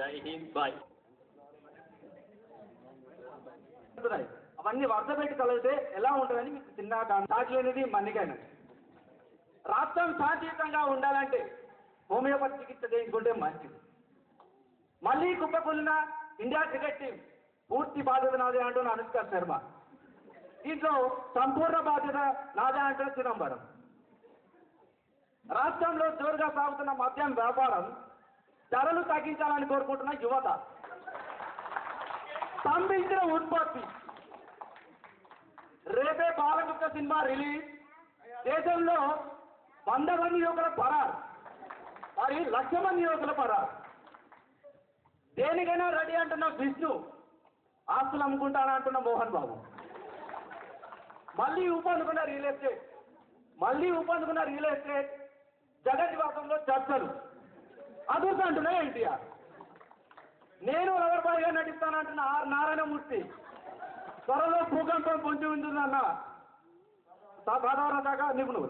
జై హింద్ బాయ్. అవన్నీ వరుస పెట్టి కలిగితే ఎలా ఉంటుందని మీకు చిన్న సాధ్యమైనది మన్నికైనది. రాష్ట్రం శాంతియుతంగా ఉండాలంటే హోమియోపతి చికిత్స చేయించుకుంటే మంచిది. మళ్ళీ కుప్పకూలిన ఇండియా క్రికెట్ టీం పూర్తి బాధ్యత నాదే అంటున్న అనుష్క శర్మ. దీంట్లో సంపూర్ణ బాధ్యత నాదే అంటున్న చిదంబరం. రాష్ట్రంలో జోరుగా సాగుతున్న మద్యం వ్యాపారం ధరలు తగ్గించాలని కోరుకుంటున్న యువత. స్తంభించిన ఉత్పత్తి. రేపే బాలగుప్త సినిమా రిలీజ్. దేశంలో 100 మంది యువకుల పరారు, మరి 1,00,000 మంది యువకుల పరారు. దేనికైనా రెడీ అంటున్న విష్ణు, ఆస్తులు అమ్ముకుంటానా అంటున్న మోహన్ బాబు. మళ్ళీ ఊపందుకున్న రియల్ ఎస్టేట్ జగద్వాసంలో చర్చలు అదుర్స్ అంటున్నా ఎన్టీఆర్. నేను లవర్ బాయ్గా నటిస్తానంటున్న ఆర్ నారాయణమూర్తి. త్వరలో భూకంపం పొంచి ఉంటుందన్న సాధారణ శాఖ నిపుణులు.